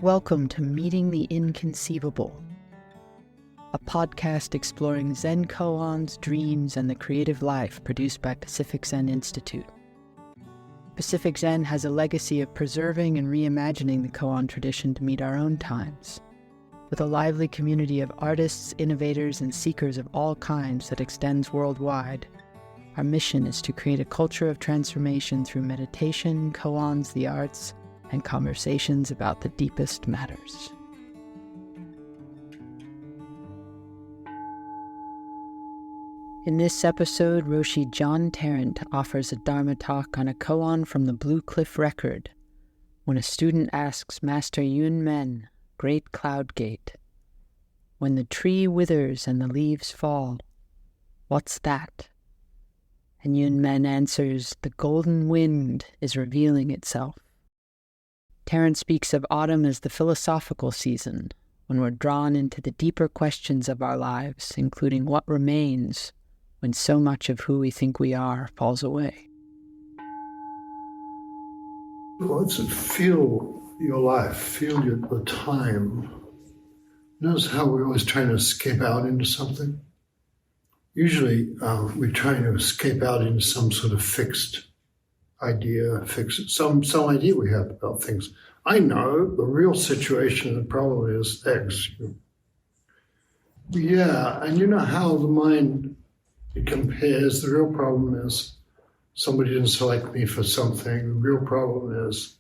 Welcome to Meeting the Inconceivable, a podcast exploring Zen koans, dreams, and the creative life produced by Pacific Zen Institute. Pacific Zen has a legacy of preserving and reimagining the koan tradition to meet our own times. With a lively community of artists, innovators, and seekers of all kinds that extends worldwide, our mission is to create a culture of transformation through meditation, koans, the arts, and conversations about the deepest matters. In this episode, Roshi John Tarrant offers a Dharma talk on a koan from the Blue Cliff Record, when a student asks Master Yun Men, Great Cloud Gate, "When the tree withers and the leaves fall, what's that?" And Yun Men answers, "The golden wind is revealing itself." Tarrant speaks of autumn as the philosophical season, when we're drawn into the deeper questions of our lives, including what remains when so much of who we think we are falls away. What's it? Feel your life, feel the time. Notice how we're always trying to escape out into something? Usually we're trying to escape out into some sort of fixed idea, some idea we have about things. I know the real situation, the problem is X. Yeah, and you know how the mind, it compares. The real problem is somebody didn't select me for something. The real problem is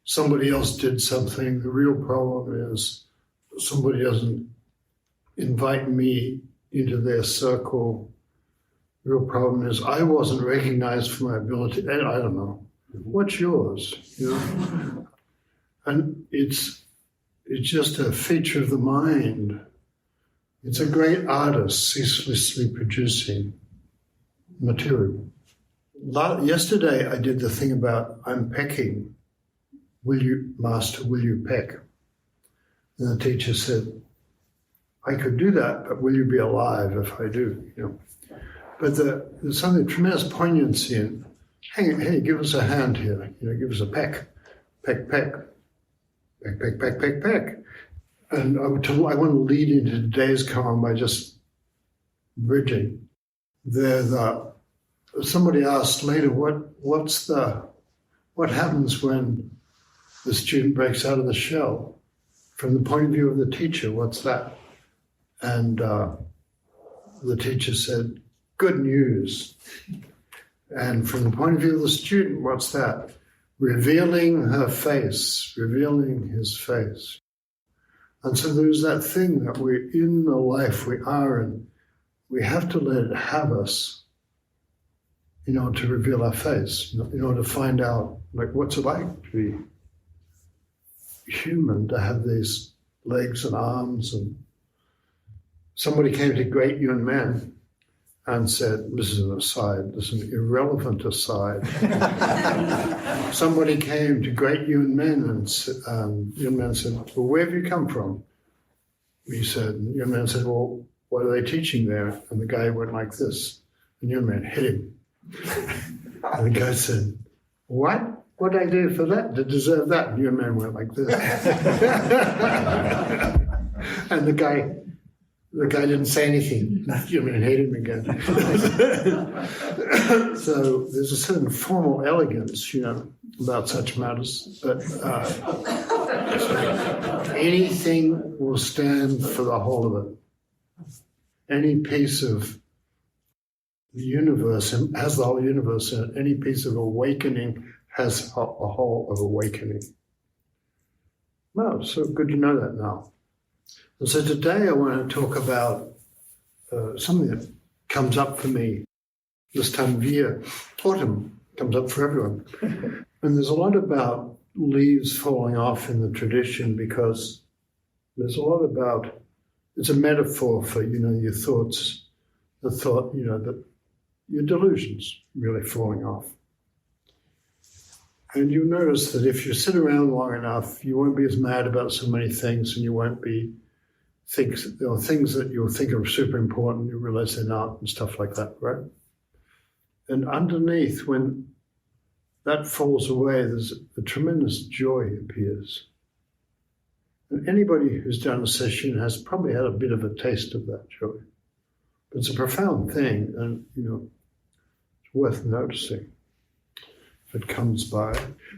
somebody else did something. The real problem is somebody doesn't invite me into their circle. The real problem is I wasn't recognized for my ability. I don't know. What's yours? You know? And it's just a feature of the mind. It's a great artist ceaselessly producing material. Yesterday I did the thing about I'm pecking. Will you, Master, will you peck? And the teacher said, I could do that, but will you be alive if I do? You know. But there's something tremendous poignancy in, hey, give us a hand here. You know, give us a peck. Peck, peck. Peck, peck, peck, peck, peck. And I want to lead into today's koan by just bridging. Somebody asked later, what happens when the student breaks out of the shell? From the point of view of the teacher, what's that? And the teacher said, good news. And from the point of view of the student, what's that? Revealing her face, revealing his face. And so there's that thing that we're in the life we are in. We have to let it have us in order to reveal our face, in order to find out, like, what's it like to be human, to have these legs and arms. And somebody came to Great Yun Men and said, this is an aside, this is an irrelevant aside. Somebody came to Great Yun Men and Yun Men said, well, where have you come from? Yun Men said, well, what are they teaching there? And the guy went like this, and Yun Men hit him. And the guy said, what? What did I do for that, to deserve that? And Yun Men went like this. And the guy didn't say anything. Yun Men hate him again. So there's a certain formal elegance, about such matters. But anything will stand for the whole of it. Any piece of the universe has the whole universe in it. Any piece of awakening has a whole of awakening. Well, so good to know that now. And so today I want to talk about something that comes up for me this time of year. Autumn comes up for everyone. And there's a lot about leaves falling off in the tradition because there's a lot about, it's a metaphor for, your thoughts, that your delusions really falling off. And you'll notice that if you sit around long enough, you won't be as mad about so many things, and you won't be things that you'll think are super important, you realize they're not, and stuff like that, right? And underneath, when that falls away, there's a tremendous joy appears. And anybody who's done a session has probably had a bit of a taste of that joy. But it's a profound thing, and it's worth noticing if it comes by.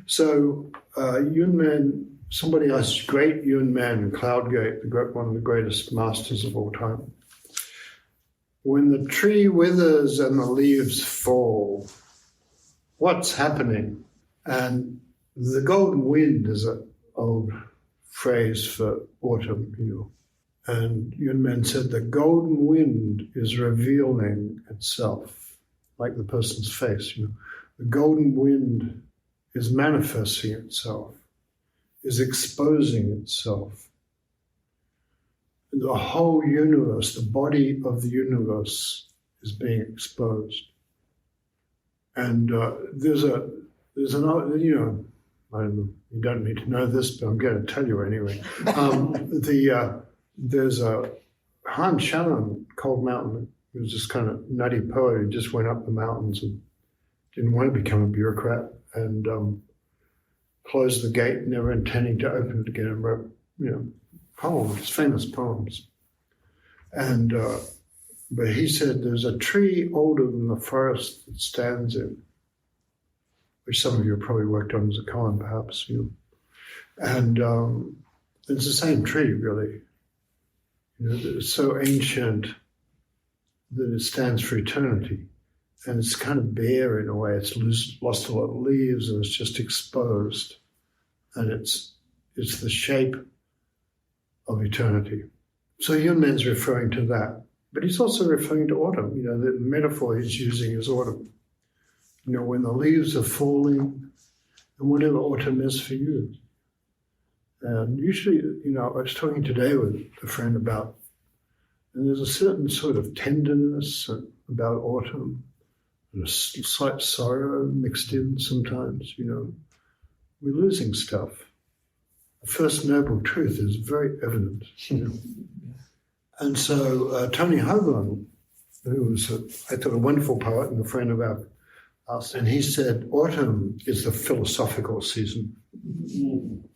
So Yun Man, somebody asked, great Yun Man in Cloudgate, one of the greatest masters of all time. When the tree withers and the leaves fall, what's happening? And the golden wind is an old phrase for autumn, And Yun Man said the golden wind is revealing itself, like the person's face, The golden wind is manifesting itself, is exposing itself. The whole universe, the body of the universe is being exposed. And there's an, I don't know, you don't need to know this, but I'm going to tell you anyway. There's a Han Shannon, Cold Mountain, who was this kind of nutty poet who just went up the mountains and didn't want to become a bureaucrat and closed the gate, never intending to open it again, and wrote, poems, famous poems. And but he said there's a tree older than the forest it stands in, which some of you have probably worked on as a koan, perhaps, And it's the same tree, really. It's so ancient that it stands for eternity. And it's kind of bare in a way. It's lost a lot of leaves and it's just exposed. And it's the shape of eternity. So Yun Man's referring to that. But he's also referring to autumn. The metaphor he's using is autumn. When the leaves are falling, and whatever autumn is for you. And usually, I was talking today with a friend about, and there's a certain sort of tenderness about autumn, and a slight sorrow mixed in sometimes, We're losing stuff. The first noble truth is very evident, And so Tony Hoagland, who was, I thought, a wonderful poet and a friend of us, and he said, autumn is the philosophical season.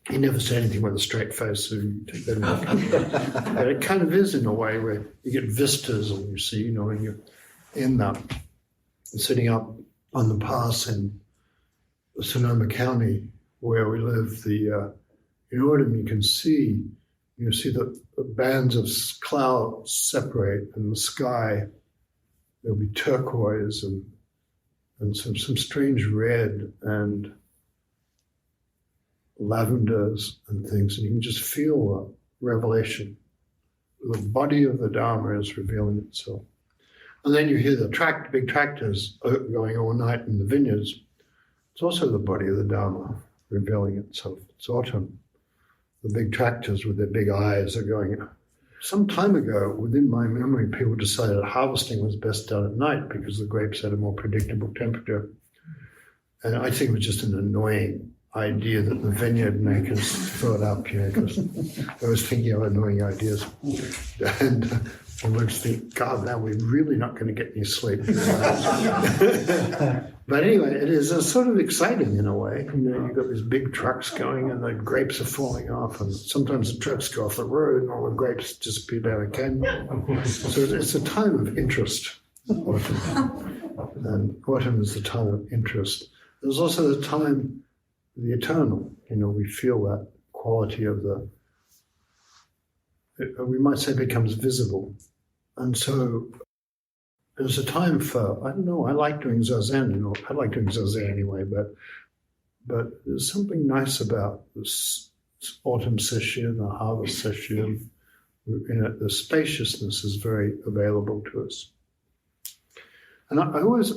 He never said anything with a straight face, so you take that into account. But it kind of is in a way where you get vistas, and you see, when you're in sitting up on the pass in Sonoma County, where we live, in autumn you see the bands of clouds separate, and the sky, there'll be turquoise and some strange red and lavenders and things, and you can just feel the revelation. The body of the Dharma is revealing itself. And then you hear the big tractors going all night in the vineyards. It's also the body of the Dharma revealing itself. It's autumn. The big tractors with their big eyes are going. Some time ago, within my memory, people decided harvesting was best done at night because the grapes had a more predictable temperature. And I think it was just an annoying idea that the vineyard makers thought up, because I was thinking of annoying ideas. And I was thinking, God, now we're really not going to get any sleep. But anyway, it is sort of exciting in a way. You've got these big trucks going and the grapes are falling off, and sometimes the trucks go off the road and all the grapes disappear down a canyon. So it's a time of interest, autumn. And autumn is the time of interest. There's also the time, the eternal. We feel that quality of we might say becomes visible. And so there's a time for, I don't know, I like doing zazen, I like doing zazen anyway, but there's something nice about this autumn session, the harvest session. The spaciousness is very available to us. And I always,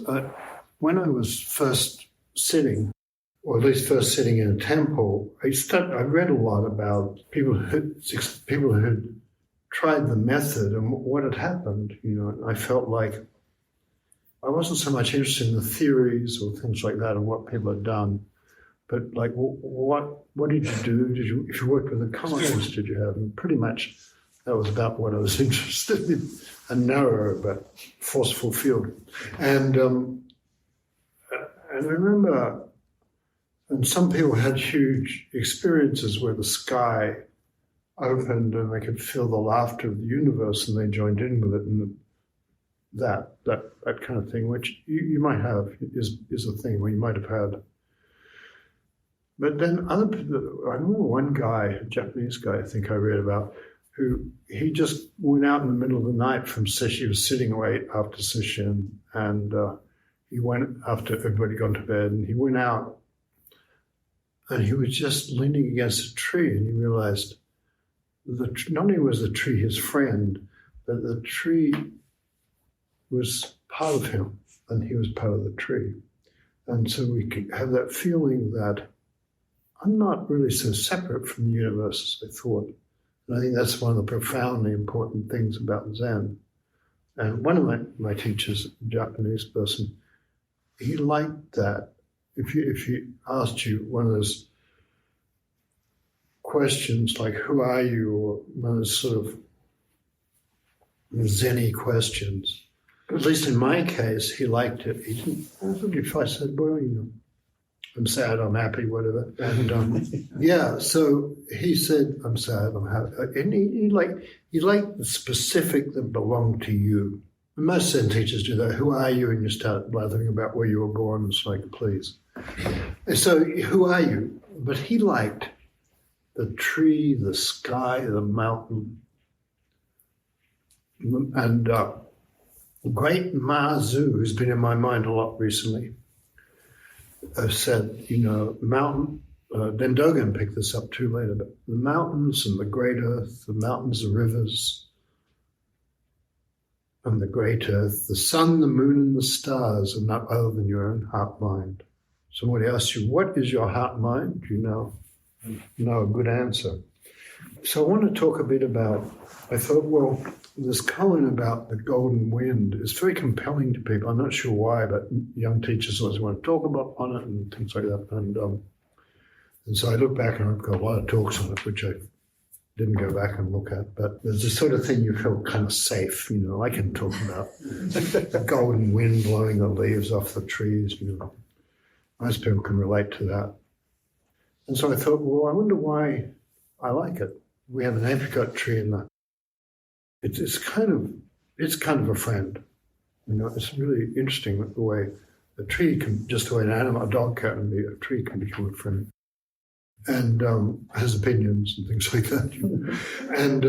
when I was first sitting, or at least first sitting in a temple, I read a lot about people who had tried the method and what had happened. I felt like I wasn't so much interested in the theories or things like that and what people had done, but like what did you do? If you worked with the koans, did you have? And pretty much that was about what I was interested in, a narrow but forceful field. And I remember, and some people had huge experiences where the sky opened and they could feel the laughter of the universe and they joined in with it, and that kind of thing, which you might have, is a thing, or you might have had. But then other people, I remember one guy, a Japanese guy I think I read about, who he just went out in the middle of the night from session. He was sitting late after session, and he went after everybody had gone to bed, and he went out and he was just leaning against a tree, and he realized not only was the tree his friend, but the tree was part of him, and he was part of the tree. And so we could have that feeling that I'm not really so separate from the universe as I thought. And I think that's one of the profoundly important things about Zen. And one of my teachers, a Japanese person, he liked that. If he asked you one of those questions like, who are you? Or one of those sort of Zen-y questions. At least in my case, he liked it. He didn't, if I said, well, I'm sad, I'm happy, whatever. And yeah, so he said, I'm sad, I'm happy. And he liked the specific that belonged to you. And most Zen teachers do that. Who are you? And you start blathering about where you were born. It's like, please. So who are you? But he liked the tree, the sky, the mountain. And great Ma Zu, who's been in my mind a lot recently, said, mountain, then Dogen picked this up too later, but the mountains and the great earth, the mountains, the rivers, and the great earth, the sun, the moon, and the stars are not other than your own heart mind. Somebody asks you, what is your heart mind? You know a good answer. So I want to talk a bit about, I thought, well, this koan about the golden wind is very compelling to people. I'm not sure why, but young teachers always want to talk about on it and things like that. And so I look back and I've got a lot of talks on it, which I didn't go back and look at. But there's the sort of thing you feel kind of safe. I can talk about the golden wind blowing the leaves off the trees. Most people can relate to that. And so I thought, well, I wonder why I like it. We have an apricot tree in the. It's kind of a friend. It's really interesting the way a tree can, just the way an animal, a dog can be, a tree can become a friend, and has opinions and things like that. And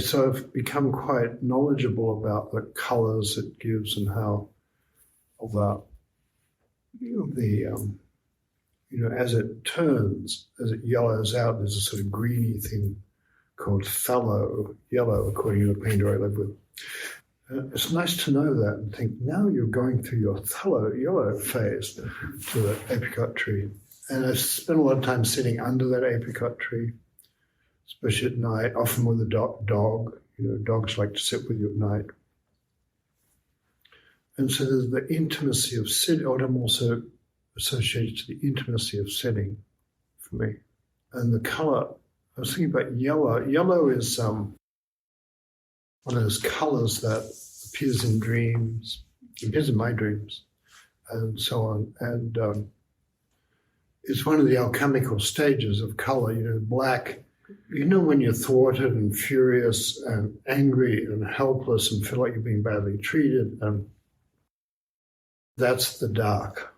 so I've become quite knowledgeable about the colours it gives and how as it turns, as it yellows out, there's a sort of greeny thing called fallow yellow, according to the painter I live with. It's nice to know that and think, now you're going through your fallow yellow phase to the apricot tree. And I spent a lot of time sitting under that apricot tree, especially at night, often with a dog. Dogs like to sit with you at night. And so there's the intimacy of sitting, or I'm also associated to the intimacy of sitting for me. And the color, I was thinking about yellow. Yellow is one of those colors that appears in dreams, appears in my dreams, and so on. And it's one of the alchemical stages of color. Black, when you're thwarted and furious and angry and helpless and feel like you're being badly treated, and that's the dark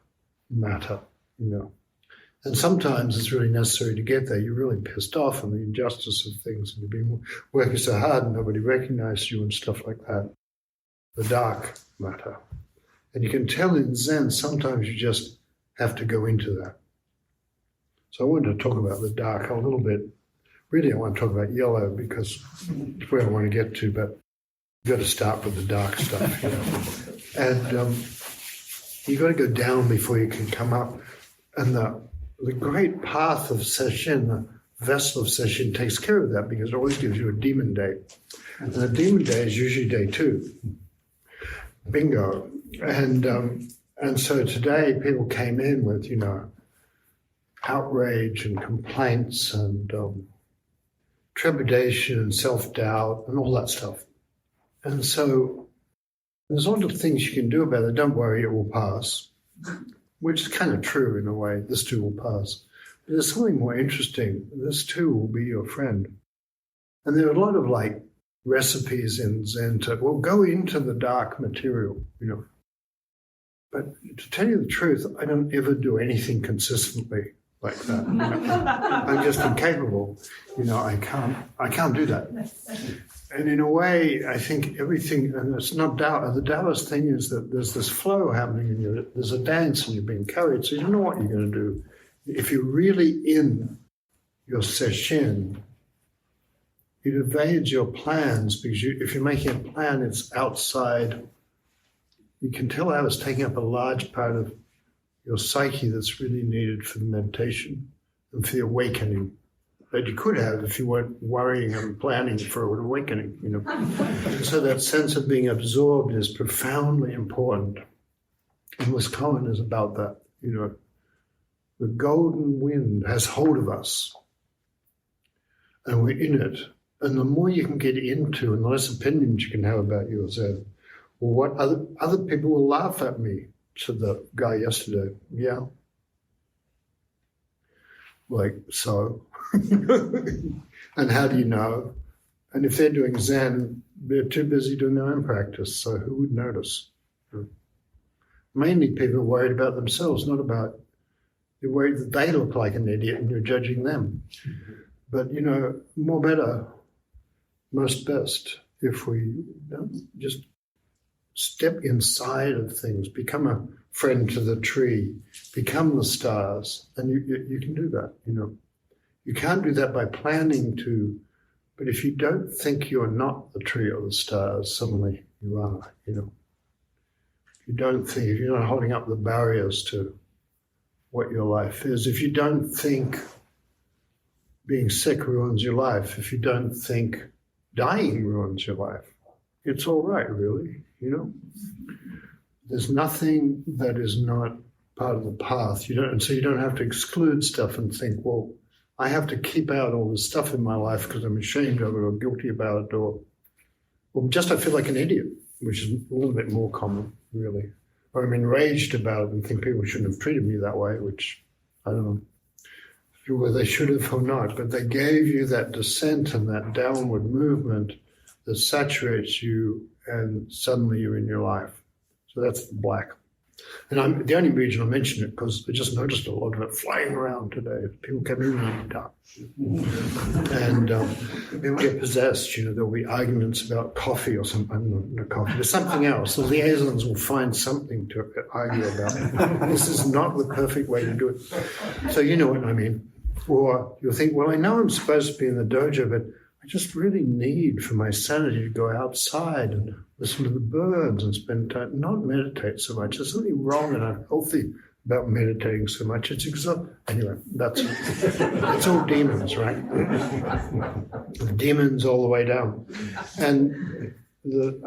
matter, And sometimes it's really necessary to get there. You're really pissed off and the injustice of things, and you've been working so hard and nobody recognized you and stuff like that. The dark matter. And you can tell in Zen, sometimes you just have to go into that. So I wanted to talk about the dark a little bit. Really, I want to talk about yellow because it's where I want to get to, but you've got to start with the dark stuff, And you've got to go down before you can come up. And the great path of session, the vessel of session, takes care of that because it always gives you a demon day. And a demon day is usually day 2. Bingo. And so today people came in with, outrage and complaints and trepidation and self-doubt and all that stuff. And so there's a lot of things you can do about it. Don't worry, it will pass, which is kind of true in a way. This too will pass. there's something more interesting. This too will be your friend. And there are a lot of like recipes in Zen to, well, go into the dark material, But to tell you the truth, I don't ever do anything consistently like that. I'm just incapable. I can't do that. And in a way, I think everything, and it's not Tao, the Taoist thing is that there's this flow happening in you. There's a dance and you're being carried, so you don't know what you're going to do. If you're really in your sesshin, it evades your plans because if you're making a plan, it's outside. You can tell how it's taking up a large part of your psyche that's really needed for the meditation and for the awakening that you could have if you weren't worrying and planning for an awakening, So that sense of being absorbed is profoundly important. And this koan is about that, The golden wind has hold of us and we're in it. And the more you can get into and the less opinions you can have about yourself, or what other people will laugh at me, said the guy yesterday. Yeah. Like, so. And how do you know? And if they're doing Zen, they're too busy doing their own practice, so who would notice? Mainly people are worried about themselves, not about, they're worried that they look like an idiot and you're judging them. But, more better, most best, if we just step inside of things, become a friend to the tree, become the stars, and you can do that, You can't do that by planning to, but if you don't think you're not the tree or the stars, suddenly you are, If you don't think, if you're not holding up the barriers to what your life is, if you don't think being sick ruins your life, if you don't think dying ruins your life, it's all right, really, There's nothing that is not part of the path. So you don't have to exclude stuff and think, well, I have to keep out all this stuff in my life because I'm ashamed of it or guilty about it or just I feel like an idiot, which is a little bit more common, really. Or I'm enraged about it and think people shouldn't have treated me that way, which I don't know whether they should have or not, but they gave you that descent and that downward movement that saturates you and suddenly you're in your life. So that's the black. And the only reason I mention it because I just noticed a lot of it flying around today. People come in and dark. And people get possessed, there'll be arguments about coffee or something. Not coffee, there's something else. The liaisons will find something to argue about. This is not the perfect way to do it. So you know what I mean. Or you'll think, well, I know I'm supposed to be in the dojo, but I just really need for my sanity to go outside and listen to the birds and spend time, not meditate so much. There's something wrong and unhealthy about meditating so much. It's exhausting. Anyway, it's all demons, right? Demons all the way down. And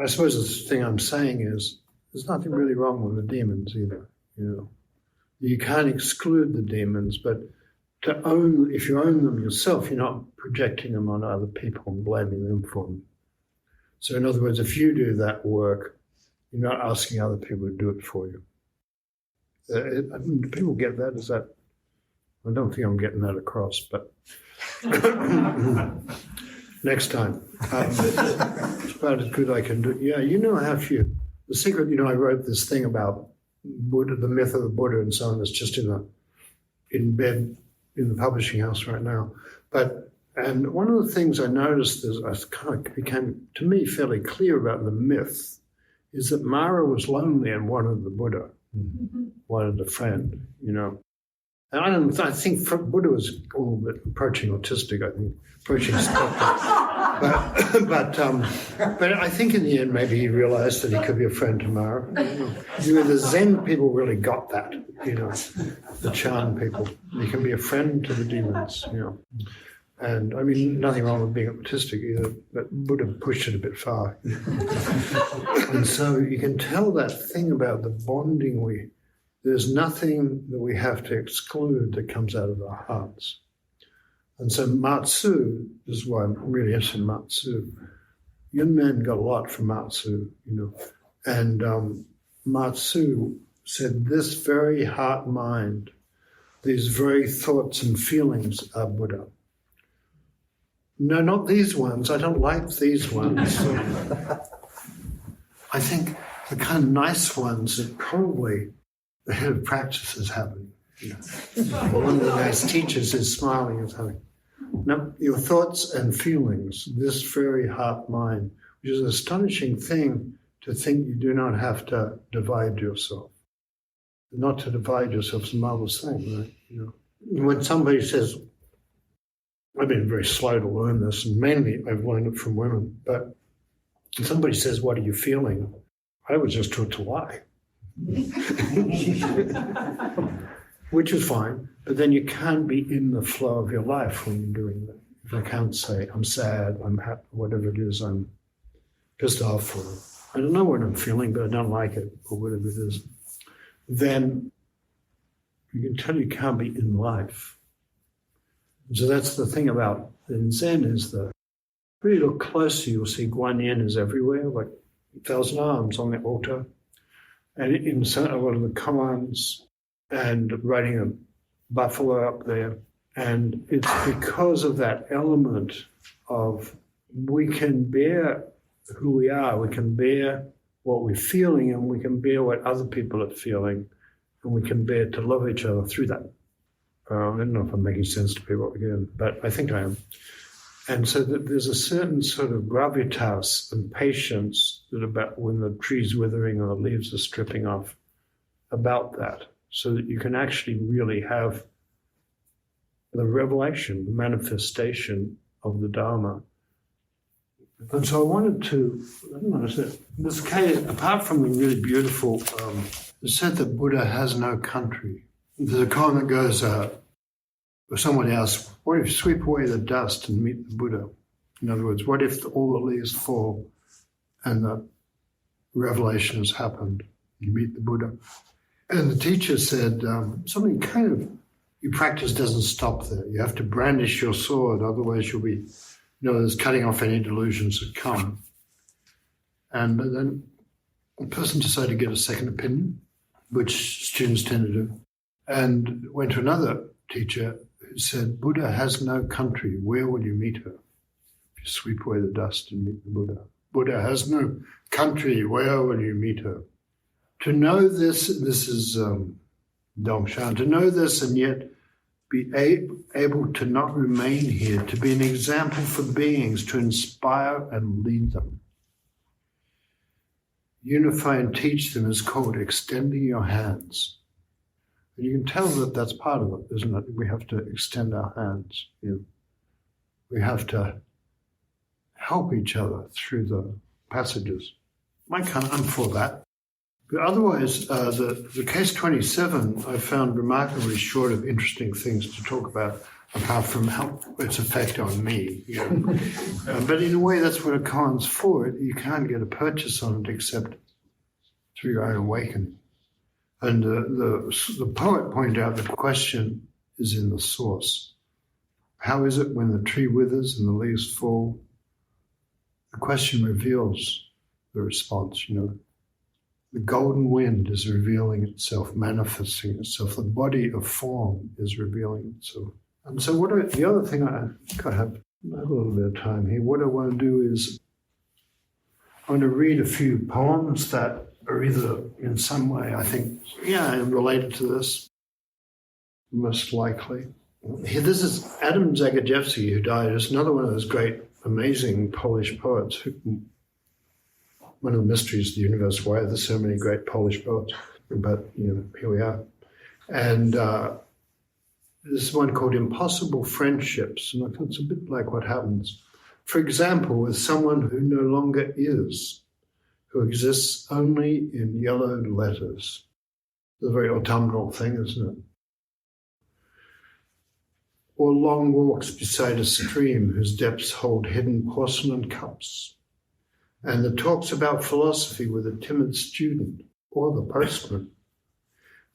I suppose the thing I'm saying is there's nothing really wrong with the demons either. You can't exclude the demons, but if you own them yourself, you're not projecting them on other people and blaming them for them. So in other words, if you do that work, you're not asking other people to do it for you. Do people get that? I don't think I'm getting that across, but next time. It's about as good I can do. Yeah, the secret, I wrote this thing about Buddha, the myth of the Buddha and so on. It's just in bed in the publishing house right now. And one of the things I noticed is became, to me, fairly clear about the myth is that Mara was lonely and wanted the Buddha, wanted a friend, And I think Buddha was a little bit approaching autistic, approaching but I think in the end maybe he realized that he could be a friend to Mara. The Zen people really got that, the Chan people. You can be a friend to the demons, And nothing wrong with being autistic either, but Buddha pushed it a bit far. And so you can tell that thing about the bonding there's nothing that we have to exclude that comes out of our hearts. And so Matsu, this is why I'm really interested in Matsu. Yun Men got a lot from Matsu, And Matsu said this very heart-mind These very thoughts and feelings are Buddha. No, not these ones. I don't like these ones. I think the kind of nice ones that probably the head of practice is having. Or one of the nice teachers is smiling and having. Now, your thoughts and feelings, this very heart mind, which is an astonishing thing to think you do not have to divide yourself. Not to divide yourself is a marvelous thing, right? When somebody says, I've been very slow to learn this, and mainly I've learned it from women, but when somebody says, what are you feeling? I was just taught to lie. Which is fine, but then you can't be in the flow of your life when you're doing that. If I can't say, I'm sad, I'm happy, whatever it is, I'm pissed off, or I don't know what I'm feeling, but I don't like it, or whatever it is, then you can tell you can't be in life. So that's the thing about in Zen is that if you look closely, you'll see Guanyin is everywhere, like 1,000 arms on the altar. And in a lot of the koans, and riding a buffalo up there. And it's because of that element of we can bear who we are, we can bear what we're feeling, and we can bear what other people are feeling, and we can bear to love each other through that. I don't know if I'm making sense to people again, but I think I am. And so that there's a certain sort of gravitas and patience that about when the tree's withering or the leaves are stripping off, about that, so that you can actually really have the revelation, the manifestation of the Dharma. And so I wanted to, I don't know, this case, apart from being really beautiful, it's said that Buddha has no country. There's a koan that goes, if somebody asks, what if you sweep away the dust and meet the Buddha? In other words, what if all the leaves fall and the revelation has happened? You meet the Buddha. And the teacher said, something kind of, your practice doesn't stop there. You have to brandish your sword, otherwise you'll be, there's cutting off any delusions that come. And then the person decided to get a second opinion, which students tend to do, and went to another teacher who said, Buddha has no country. Where will you meet her? If you sweep away the dust and meet the Buddha. Buddha has no country. Where will you meet her? To know this is Dongshan, to know this and yet be able to not remain here, to be an example for beings, to inspire and lead them. Unify and teach them is called extending your hands. And you can tell that that's part of it, isn't it? We have to extend our hands. We have to help each other through the passages. I'm for that. But otherwise, the case 27 I found remarkably short of interesting things to talk about, apart from how its effect on me. But in a way, that's what a koan's for. You can't get a purchase on it except through your own awakening. And the poet pointed out that the question is in the source. How is it when the tree withers and the leaves fall? The question reveals the response, The golden wind is revealing itself, manifesting itself. The body of form is revealing itself. And so the other thing I have a little bit of time here. What I want to do is I want to read a few poems that are either in some way, I think, related to this, most likely. Here, this is Adam Zagajewski, who died. Is another one of those great, amazing Polish poets. One of the mysteries of the universe, why are there so many great Polish poets? But, here we are. And this is one called Impossible Friendships. And I thought it's a bit like what happens, for example, with someone who no longer is, who exists only in yellowed letters. It's a very autumnal thing, isn't it? Or long walks beside a stream whose depths hold hidden porcelain cups. And the talks about philosophy with a timid student or the postman.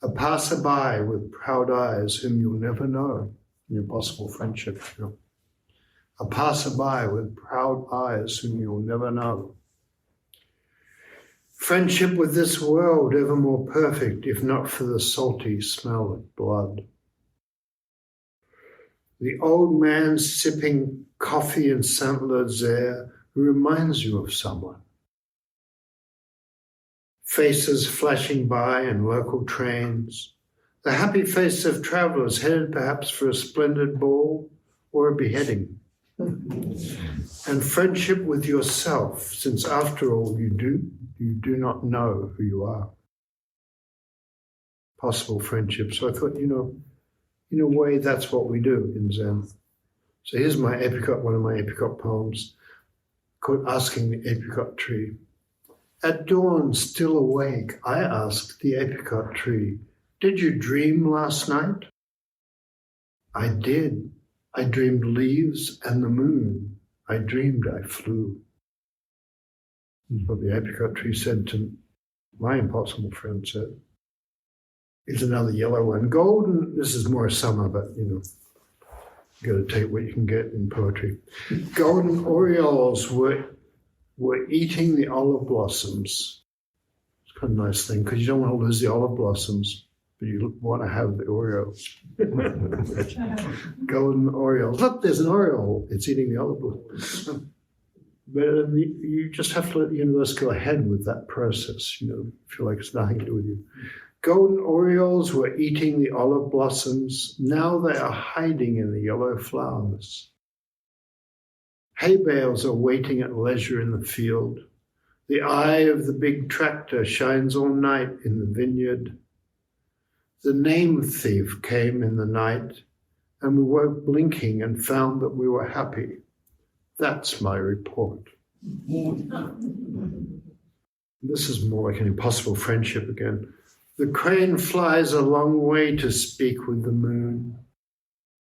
A passerby with proud eyes whom you'll never know. An impossible friendship, A passerby with proud eyes whom you'll never know. Friendship with this world ever more perfect, if not for the salty smell of blood. The old man sipping coffee in Saint Lozère who reminds you of someone. Faces flashing by in local trains. The happy face of travellers headed perhaps for a splendid ball or a beheading. And friendship with yourself, since after all you do not know who you are. Possible friendship. So I thought, in a way that's what we do in Zen. So here's my apricot, one of my apricot poems, called Asking the Apricot Tree. At dawn, still awake, I asked the apricot tree, did you dream last night? I did. I dreamed leaves and the moon. I dreamed I flew. That's what the apricot tree said to my impossible friend said. Here's another yellow one. Golden, this is more summer, but you got to take what you can get in poetry. Golden orioles were eating the olive blossoms. It's kind of a nice thing, because you don't want to lose the olive blossoms, but you want to have the orioles. Golden orioles. Look, there's an oriole. It's eating the olive blossoms. But you just have to let the universe go ahead with that process, feel like it's nothing to do with you. Golden orioles were eating the olive blossoms. Now they are hiding in the yellow flowers. Hay bales are waiting at leisure in the field. The eye of the big tractor shines all night in the vineyard. The name thief came in the night, and we woke blinking and found that we were happy. That's my report. This is more like an impossible friendship again. The crane flies a long way to speak with the moon,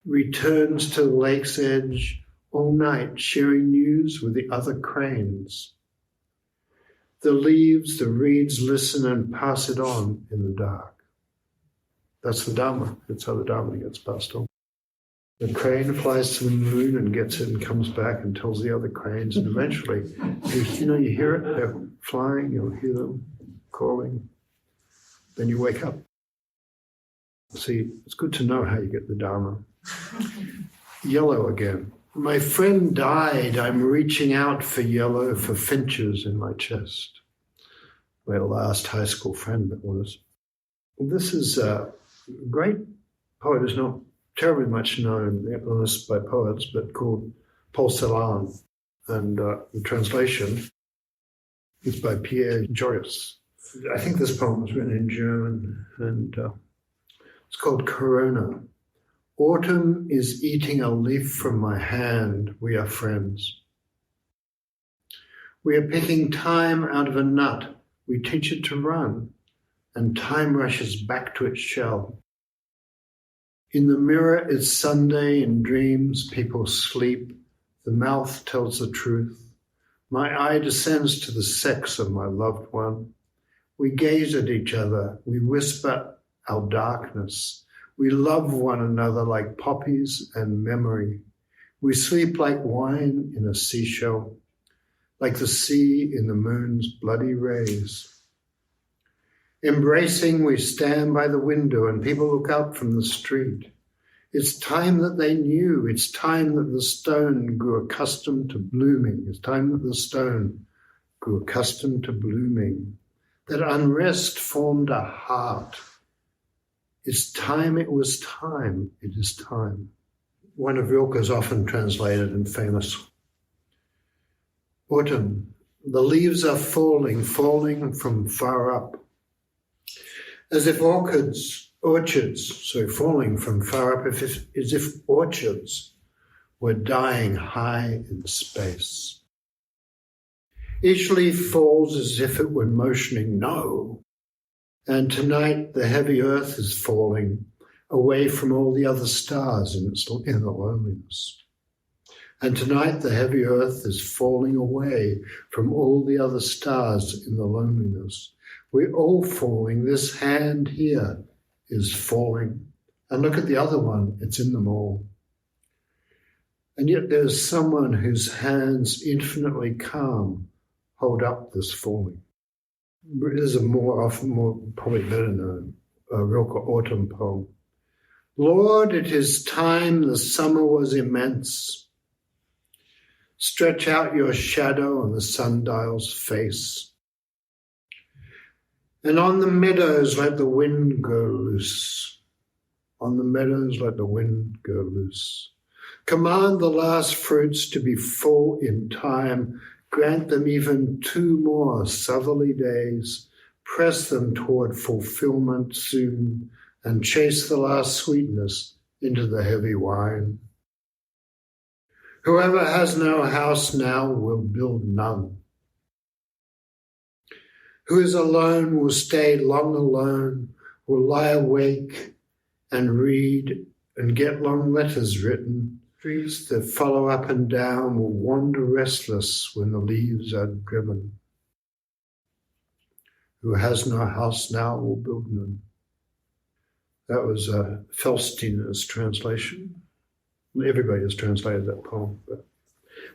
returns to the lake's edge all night, sharing news with the other cranes. The leaves, the reeds listen and pass it on in the dark. That's the Dharma. That's how the Dharma gets passed on. The crane flies to the moon and gets it and comes back and tells the other cranes, and eventually, you hear it, they're flying, you'll hear them calling. Then you wake up. See, it's good to know how you get the Dharma. Yellow again. My friend died. I'm reaching out for yellow, for finches in my chest. My last high school friend that was. This is a great poet who's not terribly much known by poets, but called Paul Celan. And the translation is by Pierre Joyce. I think this poem was written in German, and it's called Corona. Autumn is eating a leaf from my hand. We are friends. We are picking time out of a nut. We teach it to run, and time rushes back to its shell. In the mirror, it's Sunday. In dreams, people sleep. The mouth tells the truth. My eye descends to the sex of my loved one. We gaze at each other. We whisper our darkness. We love one another like poppies and memory. We sleep like wine in a seashell, like the sea in the moon's bloody rays. Embracing, we stand by the window and people look out from the street. It's time that they knew. It's time that the stone grew accustomed to blooming. It's time that the stone grew accustomed to blooming. That unrest formed a heart. It's time, it was time, it is time. One of Rilke's often translated and famous. Autumn, the leaves are falling, falling from far up. As if orchids, falling from far up, as if orchards were dying high in space. Each leaf falls as if it were motioning, no. And tonight the heavy earth is falling away from all the other stars in the loneliness. And tonight the heavy earth is falling away from all the other stars in the loneliness. We're all falling. This hand here is falling. And look at the other one. It's in them all. And yet there's someone whose hands infinitely calm hold up this falling. There's a more probably better known Rilke autumn poem. Lord, it is time the summer was immense. Stretch out your shadow on the sundial's face. And on the meadows let the wind go loose. On the meadows let the wind go loose. Command the last fruits to be full in time. Grant them even 2 more southerly days. Press them toward fulfillment soon, and chase the last sweetness into the heavy wine. Whoever has no house now will build none. Who is alone will stay long alone, will lie awake and read and get long letters written. Trees that follow up and down will wander restless when the leaves are driven. Who has no house now will build none. That was Felsteiner's translation. Everybody has translated that poem. But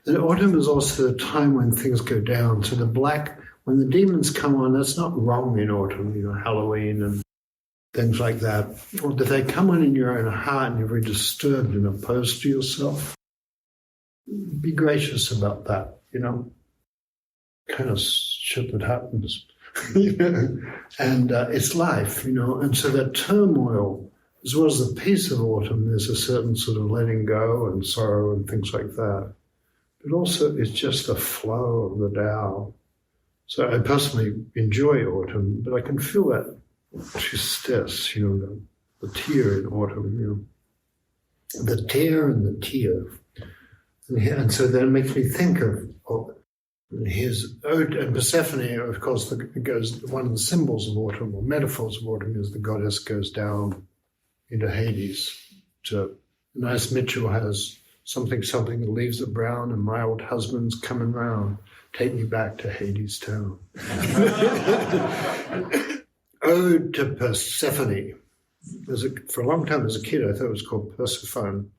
the autumn is also the time when things go down. So when the demons come on, that's not wrong in autumn, Halloween and things like that. Or that they come on in your own heart and you're very disturbed and opposed to yourself. Be gracious about that, kind of shit that happens. And it's life, and so that turmoil, as well as the peace of autumn, there's a certain sort of letting go and sorrow and things like that. But also it's just the flow of the Tao. So I personally enjoy autumn, but I can feel that tristesse, the tear in autumn, the tear and the tear. And so that makes me think of his ode, and Persephone, of course, one of the symbols of autumn, or metaphors of autumn, is the goddess goes down into Hades. So Nice Mitchell has something that leaves it brown, and my old husband's coming round. Take me back to Hades town. Ode to Persephone. For a long time as a kid, I thought it was called Persephone.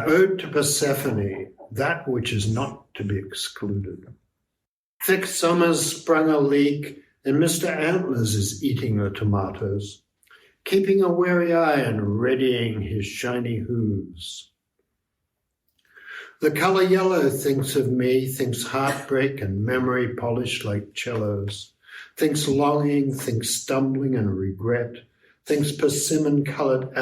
Ode to Persephone, that which is not to be excluded. Thick summer's sprung a leak, and Mr. Antlers is eating the tomatoes, keeping a wary eye and readying his shiny hooves. The color yellow thinks of me, thinks heartbreak and memory polished like cellos, thinks longing, thinks stumbling and regret, thinks persimmon-colored